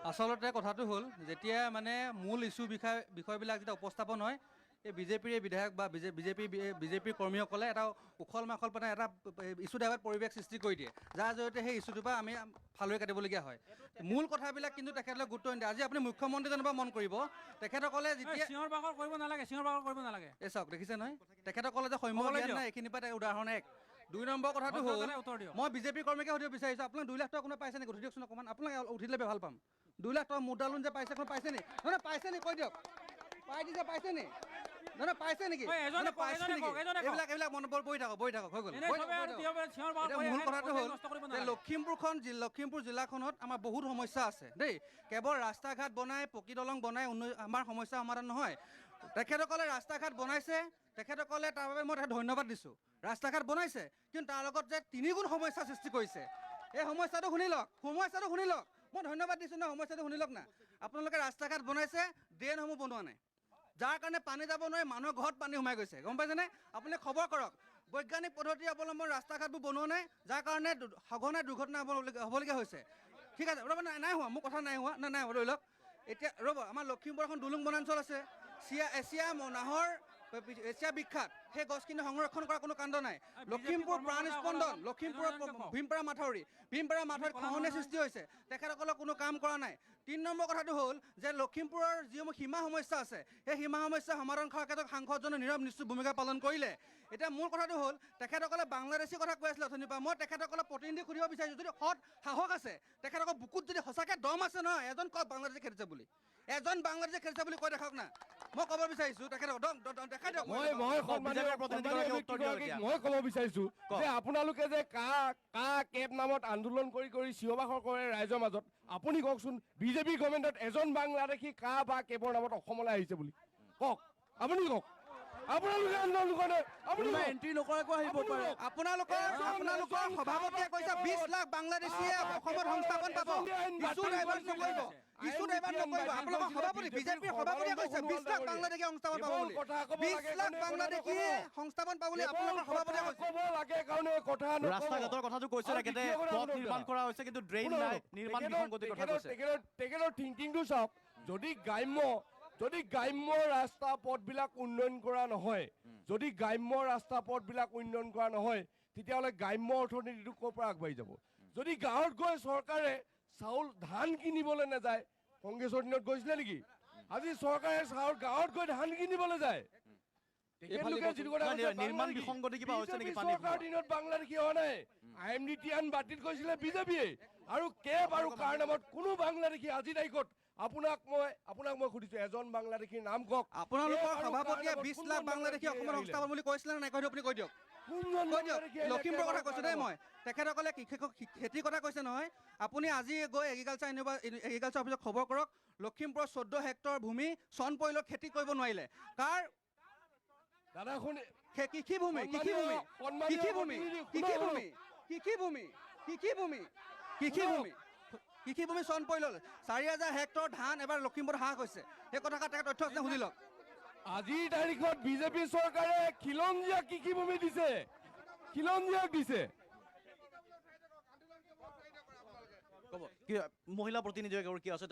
আচলতে কথাটো হ'ল যেতিয়া মানে মূল ইস্যু বিষয়বিলাক যেতিয়া উপস্থাপন হয় এই বিজেপিৰ বিধায়ক বা বিজেপিৰ কৰ্মীসকলে এটা উখল মাখল মানে এটা ইস্যু টাইপত পৰিৱেশ সৃষ্টি কৰি দিয়ে যাৰ জৰিয়তে সেই ইস্যুটোৰ পৰা আমি ফালৰি কাটিবলগীয়া হয় মূল কথাবিলাক কিন্তু তেখেতলৈ গুৰুত্ব নিদিয়ে আজি আপুনি মুখ্যমন্ত্ৰী যেনিবা মন কৰিব তেখেতসকলে যেতিয়া চিঞৰ বাখৰ কৰিব নালাগে এই চাওক দেখিছে নহয় তেখেতসকলে যে সৌম্য জ্ঞান নাই এইখিনিৰ পৰা উদাহৰণ এক 2 নম্বৰ কথাটো হ'ল মই বিজেপি কৰ্মীকে সুধিব বিচাৰিছোঁ আপোনাক 2 লাখ টকা কোনোবাই পাইছে নেকি সুধি দিয়কচোন অকণমান আপোনাক উঠিলে ভাল পাম 2 লাখ টকা মুদ্ৰালোন যে পাইছে এখন পাইছে নি নহয় পাইছে নি কৈ দিয়ক পাই দিছে পাইছে নি নহয় পাইছে নেকি এইবিলাক মনত বহি থাকক হৈ গ'ল মূল কথাটো হ'ল যে লখিমপুৰ জিলাখনত আমাৰ বহুত সমস্যা আছে দেই কেৱল ৰাস্তা ঘাট বনাই পকী দলং বনাই আমাৰ সমস্যা সমাধান নহয় তেখেতসকলে ৰাস্তা ঘাট বনাইছে তেখেতসকলে তাৰ বাবে মই ধন্যবাদ দিছোঁ ৰাস্তা ঘাট বনাইছে কিন্তু তাৰ লগত যে 3 গুণ সমস্যা সৃষ্টি কৰিছে এই সমস্যাটো শুনি লওক মই ধন্যবাদ দিছোঁ না সমস্যাটো শুনি লওক না আপোনালোকে ৰাস্তা ঘাট বনাইছে ড্ৰেইনসমূহ বনোৱা নাই যাৰ কাৰণে পানী যাব নোৱাৰে মানুহৰ ঘৰত পানী সোমাই গৈছে গম পাইছেনে আপুনি খবৰ কৰক বৈজ্ঞানিক পদ্ধতি অৱলম্বন ৰাস্তা ঘাটবোৰ বনোৱা নাই যাৰ কাৰণে সঘনাই দুৰ্ঘটনা হ'বলগীয়া হৈছে ঠিক আছে ৰ'ব নাই হোৱা মোৰ কথা নাই হোৱা নাই ধৰি লওক এতিয়া ৰ'ব আমাৰ লখিমপুৰ এখন দুলুং বনাঞ্চল আছে এছিয়া বিখ্যাত সেই গছখিনি সংৰক্ষণ কৰা কোনো কাণ্ড নাই লখিমপুৰ প্ৰাণ স্পন্দন লখিমপুৰৰ ভীমপাৰা মাথাউৰিত খহনীয়া সৃষ্টি হৈছে তেখেতসকলক কোনো কাম কৰা নাই 3 নম্বৰ কথাটো হ'ল যে লখিমপুৰৰ যিসমূহ সীমা সমস্যা আছে সেই সীমা সমস্যা সমাধান কৰাৰ ক্ষেত্ৰত সাংসদজনে নীৰৱ নিশ্চয় ভূমিকা পালন কৰিলে এতিয়া মূল কথাটো হ'ল তেখেতসকলে বাংলাদেশী কথা কৈ আছিলে অথনিৰ পৰা মই তেখেতসকলক প্ৰতিনিধি সুধিব বিচাৰিছোঁ যদি সাহস আছে তেখেতসকলৰ বুকুত যদি সঁচাকৈ দম আছে নহয় এজন কওক বাংলাদেশী খেলিছে বুলি এজন বাংলাদেশী খেলিছে বুলি কৈ দেখাওক না মই ক'ব বিচাৰিছোঁ তেখেতক দেখাই দিয়ক মই ক'ব বিচাৰিছোঁ যে আপোনালোকে যে কেব নামত আন্দোলন কৰি চিঞৰ-বাখৰ কৰে ৰাইজৰ মাজত আপুনি কওকচোন বিজেপি গভৰ্ণমেণ্টত এজন বাংলাদেশী বা কেবৰ নামত অসমলৈ আহিছে বুলি কওক আপুনি কওক আপোনালোকে আন্দোলন কৰে এণ্ট্ৰি নকৰাকৈ আহিব পাৰে আপোনালোকৰ সভাপতিয়ে কৈছে 20 লাখ বাংলাদেশীয়ে অসমত সংস্থাপন পাব ইছ্যু ডাইভাৰ্ট নকৰিব আপোনালোকৰ সভাপতি বিজেপিৰ সভাপতিয়ে কৈছে 20 লাখ বাংলাদেশী সংস্থাপন পাব বুলি 20 লাখ বাংলাদেশীয়ে সংস্থাপন পাব বুলি আপোনালোকৰ সভাপতিয়ে কৈছে ক'ব লাগে কাৰণে কথা ৰাস্তা ঘাটৰ কথাটো কৈছে তেখেতে পথ নিৰ্মাণ কৰা হৈছে কিন্তু ড্ৰেইন নাই নিৰ্মাণ বিসংগতিৰ কথা কৈছে তেখেতৰ থিংকিংটো চাওক যদি গ্ৰাম্য ৰাস্তা পথবিলাক উন্নয়ন কৰা নহয় তেতিয়াহ'লে গ্ৰাম্য অৰ্থনীতিটো ক'ৰ পৰা আগবাঢ়ি যাব যদি গাঁৱত গৈ চৰকাৰে চাউল ধান কিনিবলৈ নাযায় কংগ্ৰেছৰ দিনত গৈছিলে নেকি আজি চৰকাৰে গাঁৱত গৈ ধান কিনিবলৈ যায় নিৰ্মাণ বিসংগতি কিবা হৈছে নেকি চৰকাৰৰ দিনত বাংলাদেশী হোৱা নাই IMDT বাতিল কৰিছিলে বিজেপিয়ে আৰু কেব আৰু কাৰ নামত কোনো বাংলাদেশী আজি তাৰিখত আপোনাক মই সুধিছো এজন বাংলাদেশীৰ নাম কওক আপোনালোকৰ সভাপতিয়ে 20 লাখ বাংলাদেশী অসমৰ সংস্থাপন বুলি কৈছিলে নে নাই কৈ দিয়ক আপুনি কৈ দিয়ক লখিমপুৰৰ কথা কৈছোঁ দেই মই তেখেতসকলে খেতিৰ কথা কৈছে নহয় আপুনি আজি গৈ এগ্ৰিকালচাৰ অফিচত খবৰ কৰক লখিমপুৰৰ 14 হেক্টৰ ভূমি চন পৰিলত খেতি কৰিব নোৱাৰিলে কাৰ কৃষিভূমি চন পৰিল 4000 হেক্টৰ ধান এবাৰ লখিমপুৰত হ্ৰাস হৈছে সেই কথা তথ্য আছে শুনি লওক আজিৰ তাৰিখত বিজেপি চৰকাৰে খিলঞ্জীয়া কৃষিভূমি দিছে মহিলা প্ৰতিনিধিয়ে কি আছে